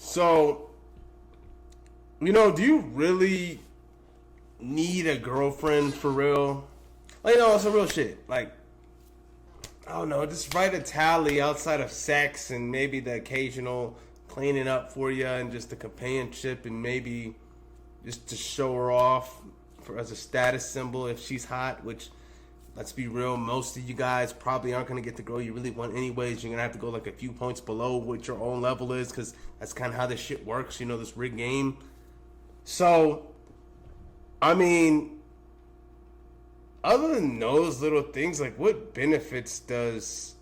So, do you really need a girlfriend for real? Like, it's a real shit. Like, I don't know, just write a tally outside of sex and maybe the occasional cleaning up for you and just the companionship and maybe just to show her off as a status symbol if she's hot, which, let's be real, most of you guys probably aren't going to get the girl you really want anyways. You're going to have to go like a few points below what your own level is because that's kind of how this shit works, this rigged game. So, I mean, other than those little things, like what benefits does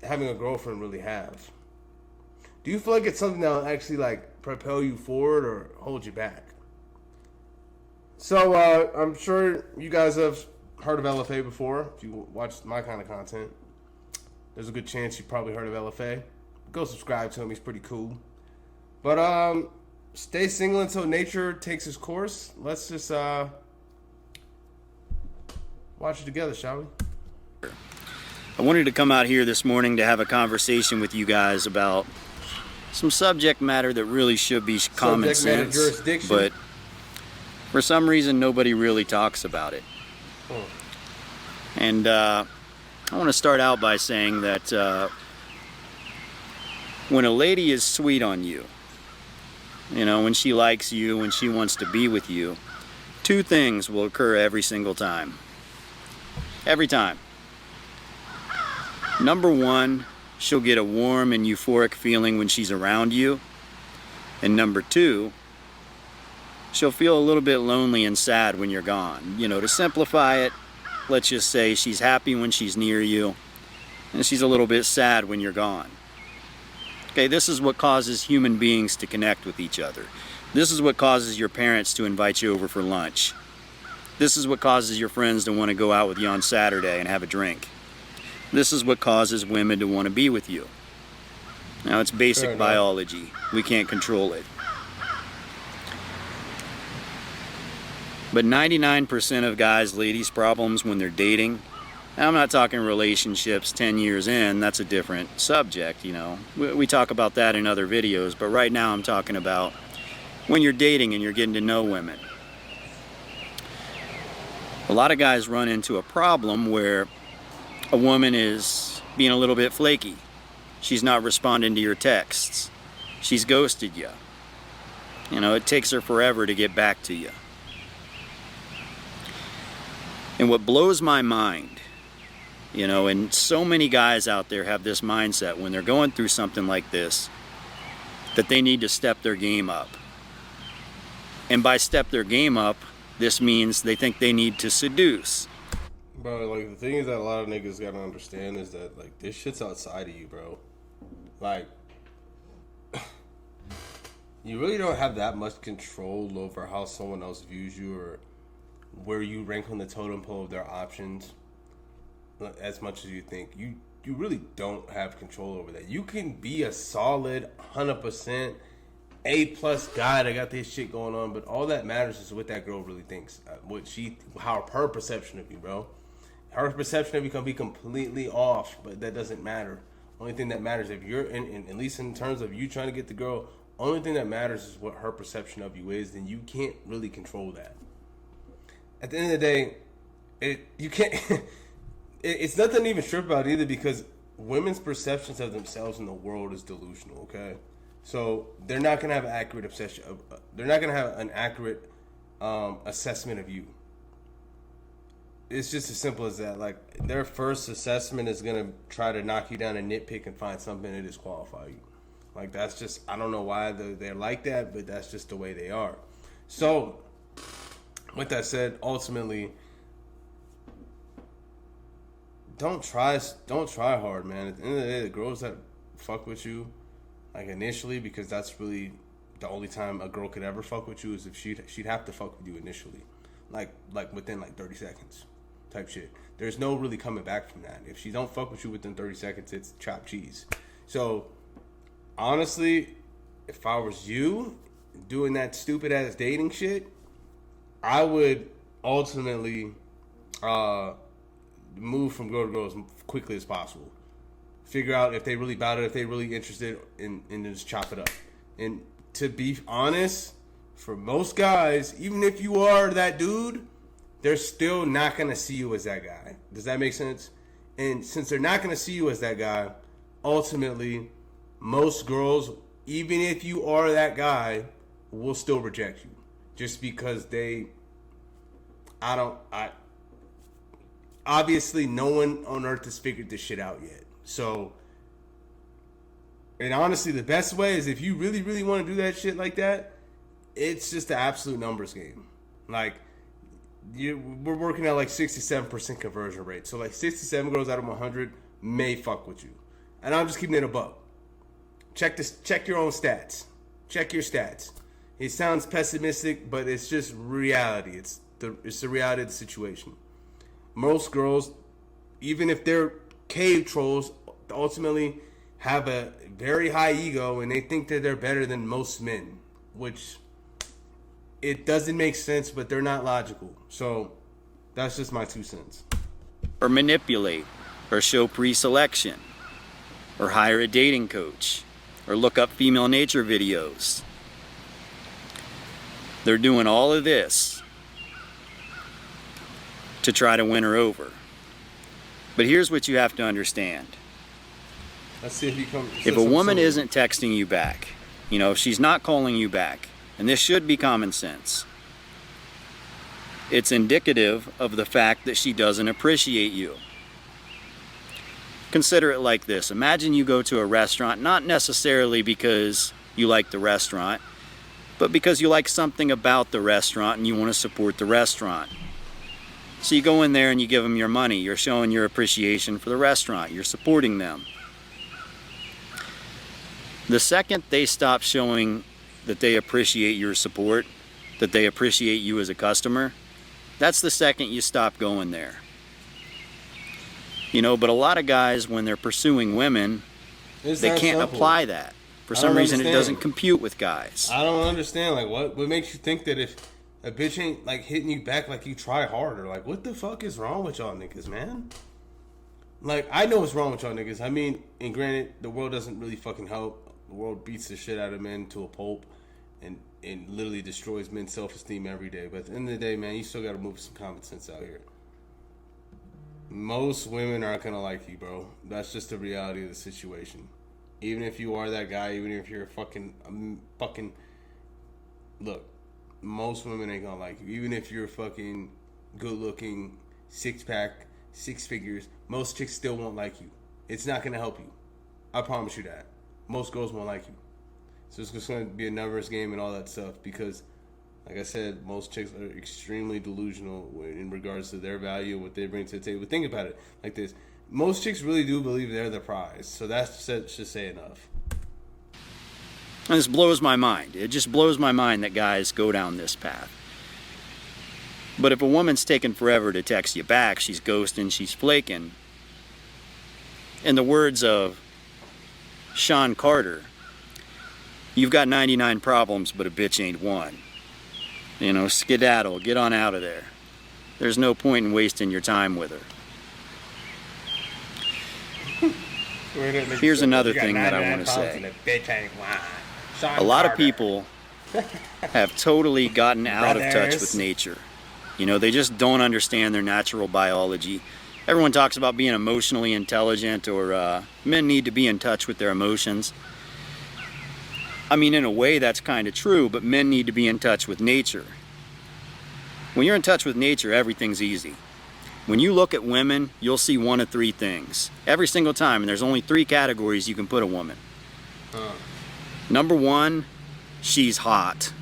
having a girlfriend really have? Do you feel like it's something that will actually like propel you forward or hold you back? So, I'm sure you guys have heard of LFA before. If you watch my kind of content, there's a good chance you've probably heard of LFA. Go subscribe to him. He's pretty cool. But, stay single until nature takes its course. Let's just, watch it together, shall we? I wanted to come out here this morning to have a conversation with you guys about some subject matter that really should be common sense, but for some reason nobody really talks about it. And I want to start out by saying that when a lady is sweet on you, when she likes you, when she wants to be with you, two things will occur every single time. Every time. Number one, she'll get a warm and euphoric feeling when she's around you. And number two, she'll feel a little bit lonely and sad when you're gone. To simplify it, let's just say she's happy when she's near you, and she's a little bit sad when you're gone. Okay, this is what causes human beings to connect with each other. This is what causes your parents to invite you over for lunch. This is what causes your friends to want to go out with you on Saturday and have a drink. This is what causes women to want to be with you. Now, it's basic biology. We can't control it. But 99% of guys' ladies' problems when they're dating, now I'm not talking relationships 10 years in, that's a different subject, We talk about that in other videos, but right now I'm talking about when you're dating and you're getting to know women. A lot of guys run into a problem where a woman is being a little bit flaky. She's not responding to your texts. She's ghosted you. It takes her forever to get back to you. And what blows my mind, and so many guys out there have this mindset when they're going through something like this, that they need to step their game up. And by step their game up, this means they think they need to seduce. Bro, like, the thing is that a lot of niggas gotta understand is that, like, this shit's outside of you, bro. Like, you really don't have that much control over how someone else views you or where you rank on the totem pole of their options as much as you think. You really don't have control over that. You can be a solid 100% A+ guy that got this shit going on, but all that matters is what that girl really thinks. How her perception of you, bro. Her perception of you can be completely off, but that doesn't matter. Only thing that matters, if you're in at least in terms of you trying to get the girl, only thing that matters is what her perception of you is. Then you can't really control that. At the end of the day, you can't. It's nothing to even trip about either, because women's perceptions of themselves in the world is delusional. Okay, so they're not gonna have an accurate obsession. They're not gonna have an accurate assessment of you. It's just as simple as that. Like, their first assessment is gonna try to knock you down and nitpick and find something to disqualify you. Like, that's just, I don't know why they're like that, but that's just the way they are. So, with that said, ultimately, don't try hard, man. At the end of the day, the girls that fuck with you, like, initially, because that's really the only time a girl could ever fuck with you, is if she'd have to fuck with you initially, like within like 30 seconds, type shit. There's no really coming back from that. If she don't fuck with you within 30 seconds, it's chopped cheese. So, honestly, if I was you doing that stupid ass dating shit, I would ultimately move from girl to girl as quickly as possible. figure out if they really about it, if they really interested, and just chop it up. And to be honest, for most guys, even if you are that dude, they're still not going to see you as that guy. Does that make sense? And since they're not going to see you as that guy, ultimately, most girls, even if you are that guy, will still reject you. Just because obviously no one on earth has figured this shit out yet. So, and honestly, the best way is if you really, really want to do that shit like that, it's just the absolute numbers game. Like, we're working at like 67% conversion rate. So like 67 girls out of 100 may fuck with you. And I'm just keeping it a buck. Check your own stats. Check your stats. It sounds pessimistic, but it's just reality. It's the reality of the situation. Most girls, even if they're cave trolls, ultimately have a very high ego and they think that they're better than most men, which it doesn't make sense, but they're not logical. So that's just my 2 cents. Or manipulate, or show pre-selection, or hire a dating coach, or look up female nature videos. They're doing all of this to try to win her over. But here's what you have to understand. Let's see if you come. If a woman isn't texting you back, if she's not calling you back, and this should be common sense, it's indicative of the fact that she doesn't appreciate you. Consider it like this. Imagine you go to a restaurant, not necessarily because you like the restaurant, but because you like something about the restaurant and you want to support the restaurant. So you go in there and you give them your money. You're showing your appreciation for the restaurant. You're supporting them. The second they stop showing that they appreciate your support, that they appreciate you as a customer, that's the second you stop going there. But a lot of guys, when they're pursuing women, they can't apply that. For some reason, it doesn't compute with guys. I don't understand. Like, what makes you think that if a bitch ain't, like, hitting you back like you try harder? Like, what the fuck is wrong with y'all niggas, man? Like, I know what's wrong with y'all niggas. I mean, and granted, the world doesn't really fucking help. The world beats the shit out of men to a pulp and literally destroys men's self-esteem every day. But at the end of the day, man, you still got to move some common sense out here. Most women aren't going to like you, bro. That's just the reality of the situation. Even if you are that guy, even if you're a fucking look, most women ain't gonna like you. Even if you're fucking good looking, 6-pack, 6 figures, most chicks still won't like you. It's not gonna help you. I promise you that. Most girls won't like you. So it's just gonna be a numbers game and all that stuff because, like I said, most chicks are extremely delusional in regards to their value and what they bring to the table. Think about it like this. Most chicks really do believe they're the prize. So that should say enough. And this blows my mind. It just blows my mind that guys go down this path. But if a woman's taking forever to text you back, she's ghosting, she's flaking. In the words of Sean Carter, you've got 99 problems, but a bitch ain't one. Skedaddle, get on out of there. There's no point in wasting your time with her. Here's another thing that I want to say. A lot of people have totally gotten out of touch with nature. They just don't understand their natural biology. Everyone talks about being emotionally intelligent or men need to be in touch with their emotions. I mean, in a way that's kind of true, but men need to be in touch with nature. When you're in touch with nature, everything's easy. When you look at women, you'll see one of 3 things. Every single time, and there's only 3 categories you can put a woman. Number 1, she's hot.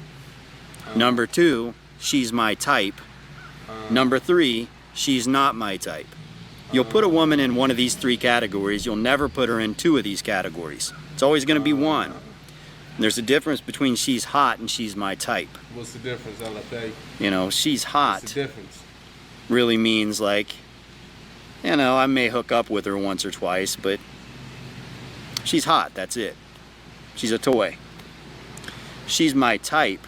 Number 2, she's my type. Number 3, she's not my type. You'll put a woman in one of these 3 categories. You'll never put her in 2 of these categories. It's always going to be one. And there's a difference between she's hot and she's my type. What's the difference, LFA? She's hot. What's the difference? Really means like, I may hook up with her once or twice, but she's hot, that's it. She's a toy. She's my type.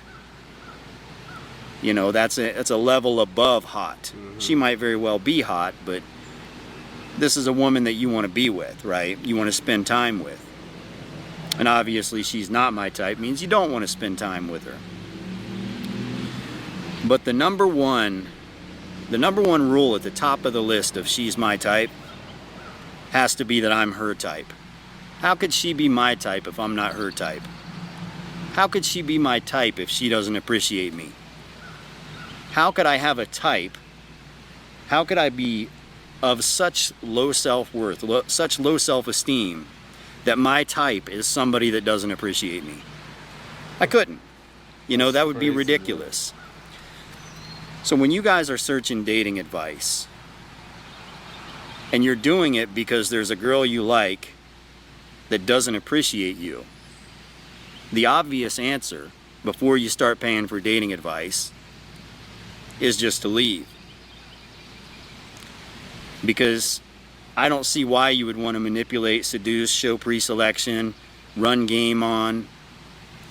That's a level above hot. Mm-hmm. She might very well be hot, but this is a woman that you want to be with, right? You want to spend time with. And obviously she's not my type, means you don't want to spend time with her. But the number one rule at the top of the list of she's my type has to be that I'm her type. How could she be my type if I'm not her type? How could she be my type if she doesn't appreciate me? How could I have a type? How could I be of such low self-worth, such low self-esteem, that my type is somebody that doesn't appreciate me? I couldn't. You know, that would be ridiculous. So when you guys are searching dating advice, and you're doing it because there's a girl you like that doesn't appreciate you, the obvious answer before you start paying for dating advice is just to leave. Because I don't see why you would want to manipulate, seduce, show pre-selection, run game on,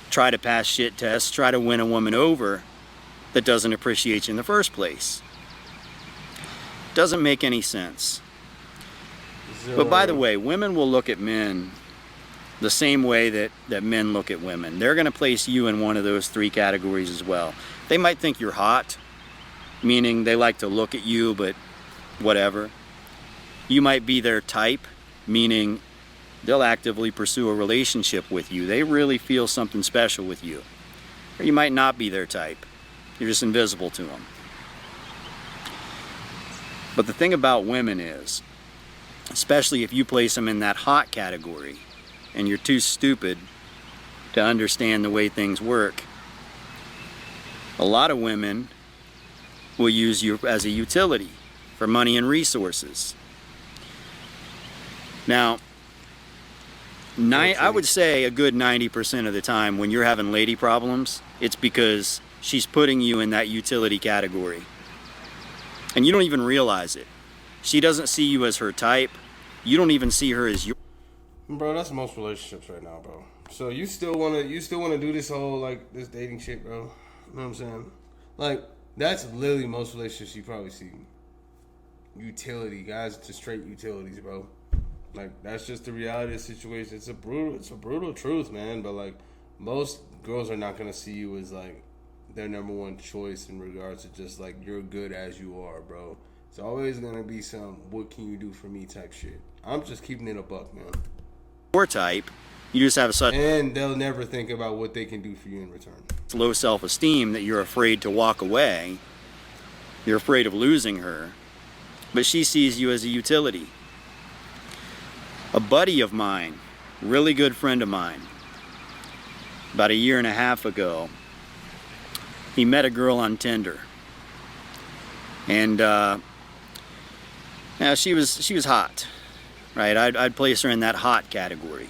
try to pass shit tests, try to win a woman over that doesn't appreciate you in the first place. Doesn't make any sense. But by the way, women will look at men the same way that men look at women. They're going to place you in one of those three categories as well. They might think you're hot, meaning they like to look at you, but whatever. You might be their type, meaning they'll actively pursue a relationship with you. They really feel something special with you. Or you might not be their type. You're just invisible to them. But the thing about women is, especially if you place them in that hot category and you're too stupid to understand the way things work, a lot of women will use you as a utility for money and resources. Now, I would say a good 90% of the time when you're having lady problems, it's because she's putting you in that utility category. And you don't even realize it. She doesn't see you as her type. You don't even see her as your... Bro, that's most relationships right now, bro. So you still wanna do this whole like this dating shit, bro? You know what I'm saying? Like, that's literally most relationships you probably see. Utility, guys, just straight utilities, bro. Like, that's just the reality of the situation. It's a brutal truth, man. But like, most girls are not gonna see you as like their number one choice in regards to just like you're good as you are, bro. It's always gonna be some "what can you do for me" type shit. I'm just keeping it a buck, man. Your type, you just have such... And they'll never think about what they can do for you in return. low self-esteem that you're afraid to walk away. You're afraid of losing her. But she sees you as a utility. A buddy of mine, really good friend of mine, about 1.5 years ago, he met a girl on Tinder. And she was hot, right? I'd place her in that hot category.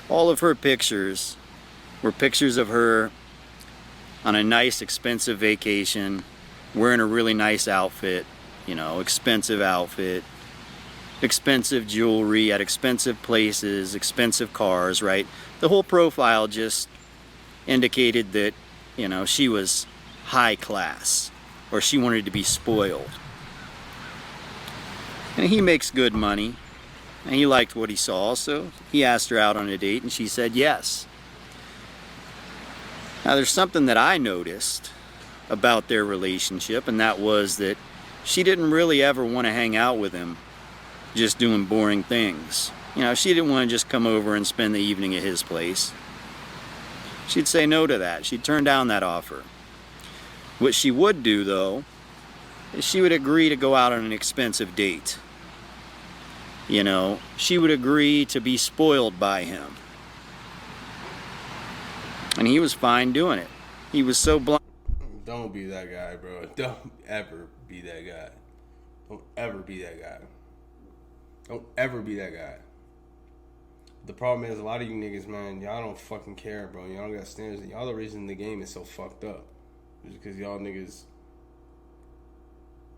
All of her pictures were pictures of her on a nice, expensive vacation, wearing a really nice outfit, you know, expensive outfit, expensive jewelry at expensive places, expensive cars, right? The whole profile just indicated that, you know, she was high class, or she wanted to be spoiled. And he makes good money, and he liked what he saw, so he asked her out on a date, and she said yes. Now, there's something that I noticed about their relationship, and that was that she didn't really ever want to hang out with him just doing boring things. You know, she didn't want to just come over and spend the evening at his place. She'd say no to that. She'd turn down that offer. What she would do, though, is she would agree to go out on an expensive date. You know, she would agree to be spoiled by him. And he was fine doing it. He was so blind. Don't be that guy, bro. Don't ever be that guy. Don't ever be that guy. Don't ever be that guy. The problem is, a lot of you niggas, man, y'all don't fucking care, bro. Y'all don't got standards. Y'all the reason the game is so fucked up. It's because y'all niggas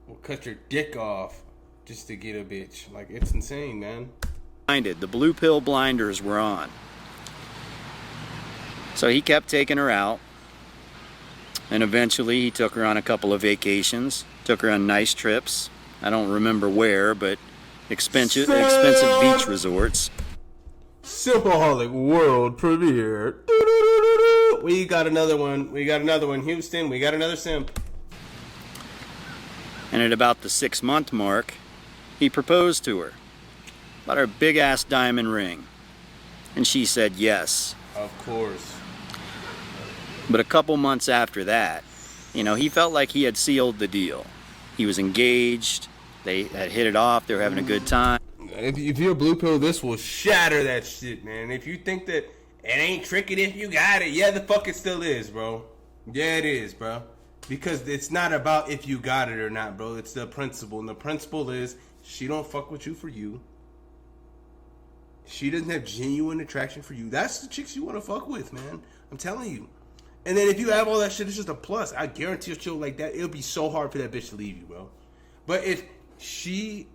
will cut your dick off just to get a bitch. Like, it's insane, man. The blue pill blinders were on. So he kept taking her out. And eventually he took her on a couple of vacations. Took her on nice trips. I don't remember where, but expensive beach resorts. Simpaholic world premiere. We got another one. Houston, we got another simp. And at about the 6-month mark, he proposed to her. Bought her a big-ass diamond ring. And she said yes. Of course. But a couple months after that, he felt like he had sealed the deal. He was engaged. They had hit it off. They were having a good time. If you're a blue pill, this will shatter that shit, man. If you think that it ain't tricky if you got it, yeah, the fuck it still is, bro. Yeah, it is, bro. Because it's not about if you got it or not, bro. It's the principle. And the principle is she don't fuck with you for you. She doesn't have genuine attraction for you. That's the chicks you want to fuck with, man. I'm telling you. And then if you have all that shit, it's just a plus. I guarantee a chick like that, it'll be so hard for that bitch to leave you, bro. But if she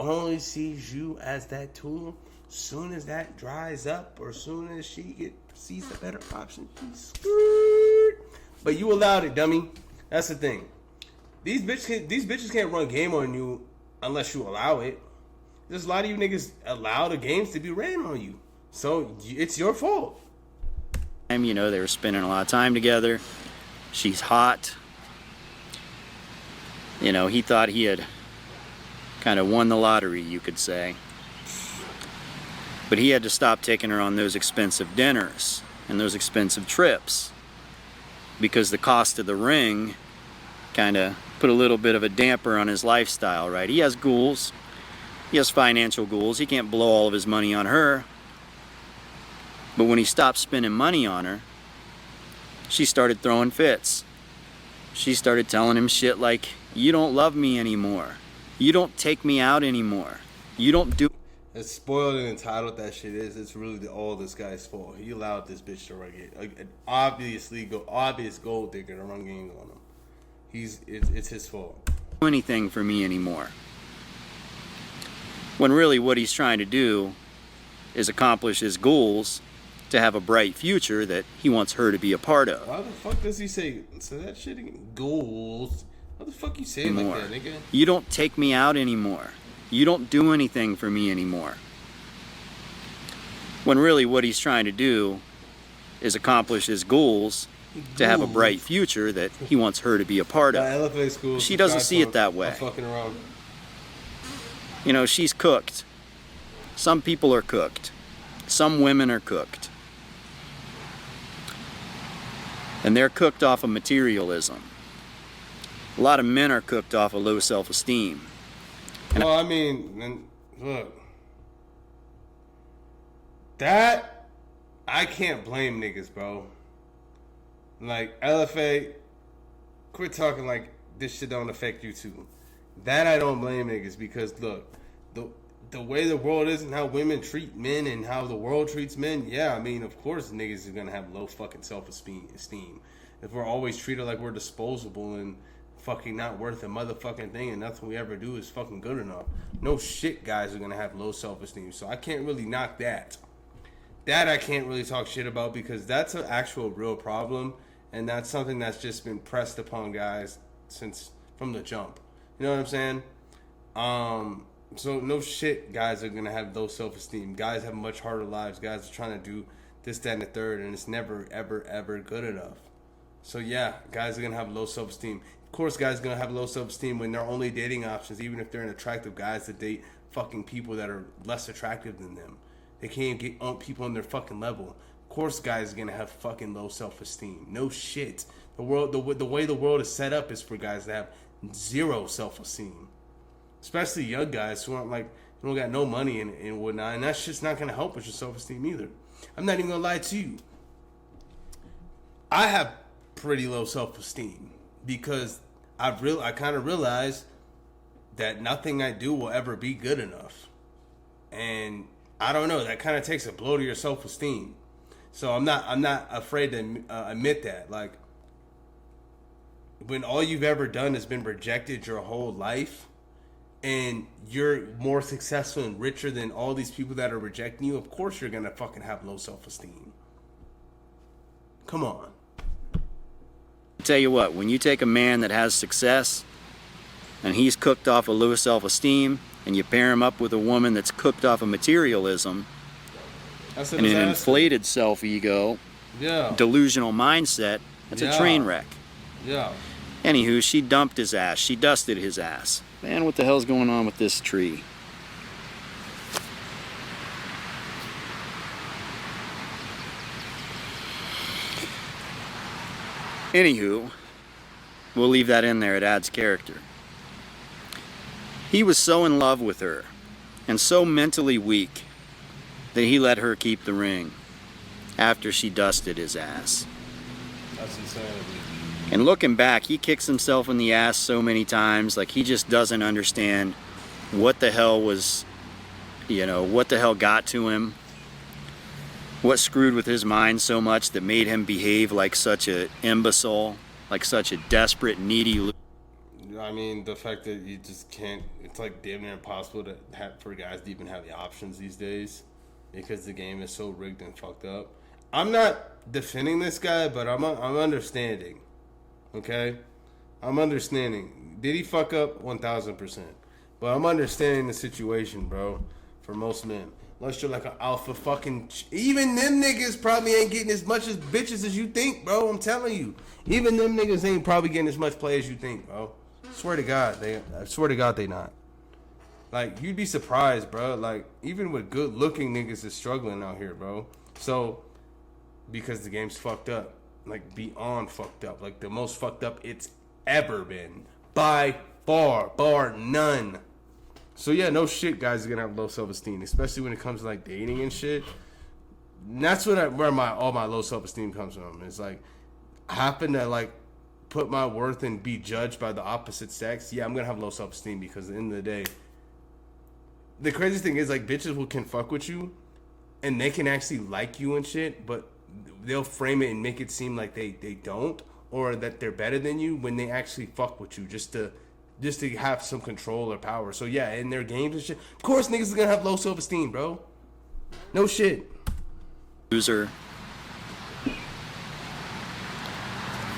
only sees you as that tool, soon as that dries up or soon as she sees a better option, she's screwed. But you allowed it, dummy. That's the thing. These bitches can't run game on you unless you allow it. There's a lot of you niggas allow the games to be ran on you. So it's your fault. They were spending a lot of time together. She's hot. He thought he had kind of won the lottery, you could say. But he had to stop taking her on those expensive dinners and those expensive trips because the cost of the ring kind of put a little bit of a damper on his lifestyle, right? He has goals. He has financial goals. He can't blow all of his money on her. But when he stopped spending money on her, she started throwing fits. She started telling him shit like, you don't love me anymore. You don't take me out anymore. You don't do... As spoiled and entitled that shit is, it's really all this guy's fault. He allowed this bitch to run it. An obvious gold digger to run games on him. It's his fault. Do anything for me anymore. When really what he's trying to do is accomplish his goals to have a bright future that he wants her to be a part of. Why the fuck does he say that shit again? Goals? How the fuck you say it like that, nigga? You don't take me out anymore. You don't do anything for me anymore. When really what he's trying to do is accomplish his goals to have a bright future that he wants her to be a part of. She doesn't see it that way. I'm fucking around. She's cooked. Some people are cooked. Some women are cooked. And they're cooked off of materialism. A lot of men are cooked off of low self-esteem. Well, I mean, look. That, I can't blame niggas, bro. Like, LFA, quit talking like this shit don't affect you too. That I don't blame niggas because, look, the way the world is and how women treat men and how the world treats men, yeah, I mean, of course niggas are going to have low fucking self-esteem. If we're always treated like we're disposable and fucking not worth a motherfucking thing and nothing we ever do is fucking good enough, no shit guys are going to have low self-esteem. So I can't really knock that. That I can't really talk shit about because that's an actual real problem and that's something that's just been pressed upon guys since from the jump. You know what I'm saying? So no shit guys are going to have low self-esteem. Guys have much harder lives. Guys are trying to do this, that, and the third, and it's never, ever, ever good enough. So yeah, guys are going to have low self-esteem. Of course, guys are going to have low self-esteem when their only dating options, even if they're an attractive guys, to date fucking people that are less attractive than them. They can't get on people on their fucking level. Of course, guys are going to have fucking low self-esteem. No shit. The way the world is set up is for guys to have zero self-esteem. Especially young guys who aren't like, who don't got no money and whatnot. And that's just not going to help with your self-esteem either. I'm not even going to lie to you. I have pretty low self-esteem because I kind of realized that nothing I do will ever be good enough. And I don't know, that kind of takes a blow to your self-esteem. So I'm not afraid to admit that. Like, when all you've ever done has been rejected your whole life, and you're more successful and richer than all these people that are rejecting you, of course you're gonna fucking have low self-esteem. Come on. I'll tell you what, when you take a man that has success and he's cooked off of low self-esteem and you pair him up with a woman that's cooked off of materialism That's a and an disaster. inflated self-ego, Yeah. delusional mindset, that's a train wreck. Yeah. Anywho, she dumped his ass. She dusted his ass. Man, what the hell's going on with this tree? Anywho, we'll leave that in there. It adds character. He was so in love with her and so mentally weak that he let her keep the ring after she dusted his ass. That's insanity. And looking back, he kicks himself in the ass so many times, like he just doesn't understand what the hell was, what the hell got to him, what screwed with his mind so much that made him behave like such an imbecile, like such a desperate, needy. I mean, the fact that you just can't, it's like damn near impossible to have, for guys to even have the options these days because the game is so rigged and fucked up. I'm not defending this guy, but I'm understanding. Okay? I'm understanding. Did he fuck up? 1,000%. But I'm understanding the situation, bro, for most men. Unless you're like an alpha fucking... Even them niggas probably ain't getting as much as bitches as you think, bro. I'm telling you. Even them niggas ain't probably getting as much play as you think, bro. I swear to God, they not. Like, you'd be surprised, bro. Like, even with good-looking niggas is struggling out here, bro. So, because the game's fucked up. Like, beyond fucked up. Like, the most fucked up it's ever been. By far. Bar none. So, yeah, no shit guys are gonna have low self-esteem. Especially when it comes to, like, dating and shit. And that's where all my low self-esteem comes from. It's like, I happen to, like, put my worth and be judged by the opposite sex. Yeah, I'm gonna have low self-esteem because at the end of the day, the crazy thing is, like, bitches can fuck with you and they can actually like you and shit, but they'll frame it and make it seem like they don't, or that they're better than you when they actually fuck with you just to have some control or power. So yeah, in their games and shit, of course niggas are gonna have low self-esteem, bro. No shit. Loser.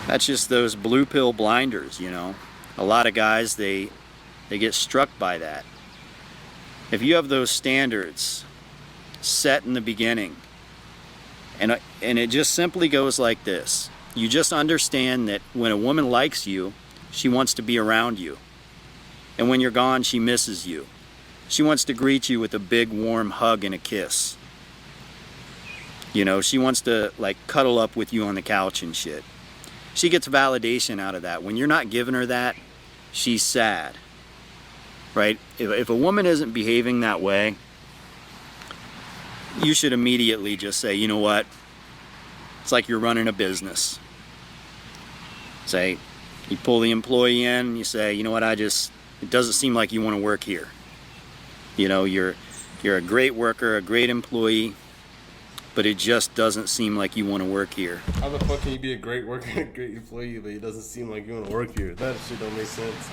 That's just those blue pill blinders, A lot of guys, they get struck by that. If you have those standards set in the beginning, and it just simply goes like this. You just understand that when a woman likes you, she wants to be around you. And when you're gone, she misses you. She wants to greet you with a big warm hug and a kiss. She wants to, like, cuddle up with you on the couch and shit. She gets validation out of that. When you're not giving her that, she's sad. Right? If a woman isn't behaving that way, you should immediately just say, you know what? It's like you're running a business. Say, you pull the employee in, and you say, you know what, it doesn't seem like you want to work here. You're a great worker, a great employee, but it just doesn't seem like you want to work here. How the fuck can you be a great worker and a great employee, but it doesn't seem like you want to work here? That shit don't make sense.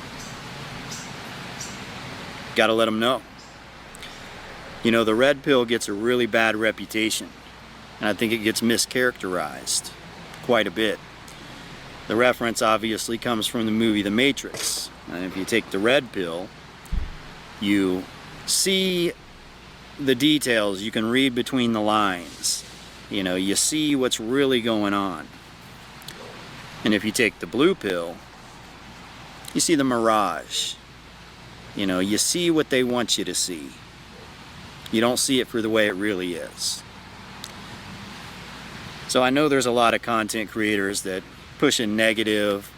Gotta let them know. The red pill gets a really bad reputation, and I think it gets mischaracterized quite a bit. The reference obviously comes from the movie The Matrix, and if you take the red pill, you see the details, you can read between the lines, you see what's really going on. And if you take the blue pill, you see the mirage. You see what they want you to see. You don't see it for the way it really is. So I know there's a lot of content creators that push a negative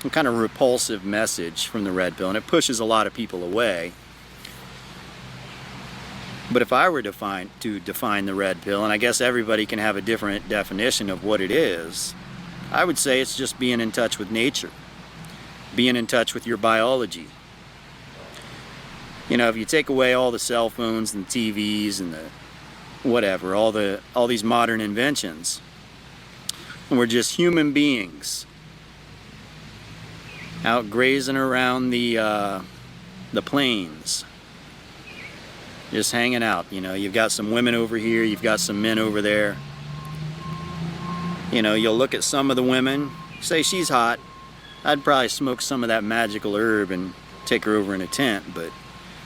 and kind of repulsive message from the red pill, and it pushes a lot of people away. But if I were to define the red pill, and I guess everybody can have a different definition of what it is, I would say it's just being in touch with nature, being in touch with your biology. If you take away all the cell phones and TVs and the whatever, all these modern inventions, and we're just human beings out grazing around the plains, just hanging out. You've got some women over here, you've got some men over there. You'll look at some of the women, say she's hot. I'd probably smoke some of that magical herb and take her over in a tent, but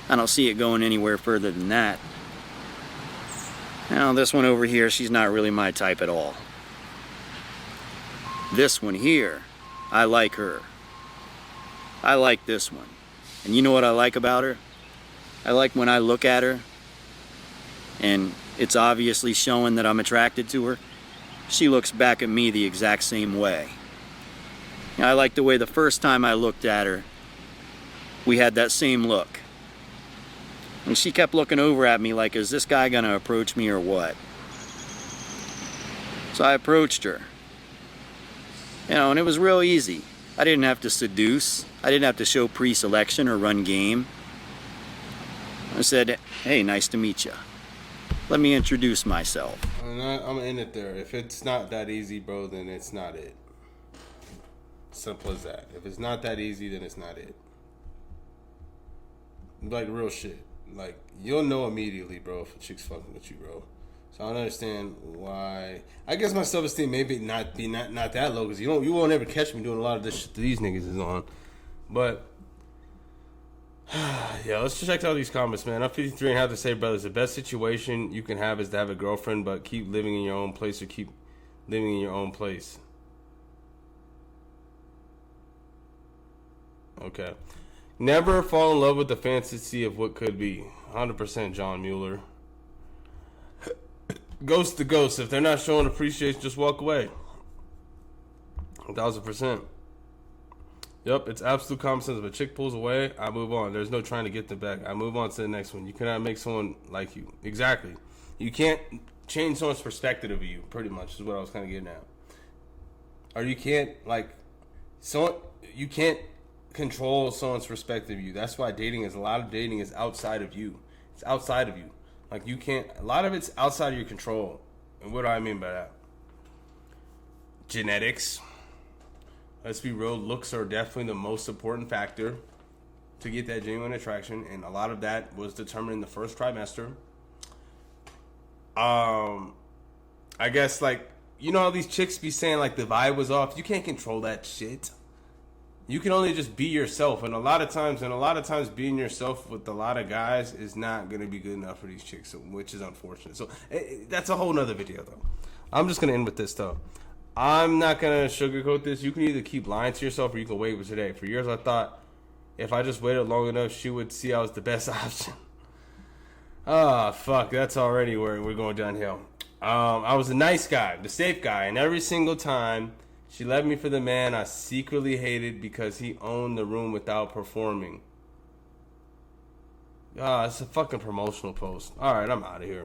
I don't see it going anywhere further than that. Now, this one over here, she's not really my type at all. This one here, I like her. I like this one. And you know what I like about her? I like when I look at her, and it's obviously showing that I'm attracted to her, she looks back at me the exact same way. I like the way the first time I looked at her, we had that same look. And she kept looking over at me like, is this guy gonna approach me or what? So I approached her. And it was real easy. I didn't have to seduce. I didn't have to show pre-selection or run game. I said, hey, nice to meet you. Let me introduce myself. I'm in it there. If it's not that easy, bro, then it's not it. Simple as that. If it's not that easy, then it's not it. Like, real shit. Like, you'll know immediately, bro, if a chick's fucking with you, bro. So I don't understand why. I guess my self-esteem maybe not that low, because you won't ever catch me doing a lot of this shit that these niggas is on. But yeah, let's check out these comments, man. I'm 53 and have to say, brothers, the best situation you can have is to have a girlfriend, but keep living in your own place, or keep living in your own place. Okay. Never fall in love with the fantasy of what could be. 100% John Mueller. Ghost to ghost. If they're not showing appreciation, just walk away. 1,000%. Yep, it's absolute common sense. If a chick pulls away, I move on. There's no trying to get them back. I move on to the next one. You cannot make someone like you. Exactly. You can't change someone's perspective of you, pretty much, is what I was kind of getting at. Or you can't, you can't control someone's perspective of you. That's why a lot of dating is outside of you. It's outside of you. Like, you can't, a lot of it's outside of your control. And what do I mean by that? Genetics. Let's be real, looks are definitely the most important factor to get that genuine attraction, and a lot of that was determined in the first trimester. I guess, like, you know how these chicks be saying, like, the vibe was off? You can't control that shit. You can only just be yourself, and a lot of times being yourself with a lot of guys is not going to be good enough for these chicks, which is unfortunate. So that's a whole nother video, though. I'm just going to end with this, though. I'm not going to sugarcoat this. You can either keep lying to yourself or you can wait for today. For years, I thought if I just waited long enough, she would see I was the best option. Ah, fuck. That's already where we're going downhill. I was a nice guy, the safe guy, and every single time she left me for the man I secretly hated because he owned the room without performing. It's a fucking promotional post. All right, I'm out of here.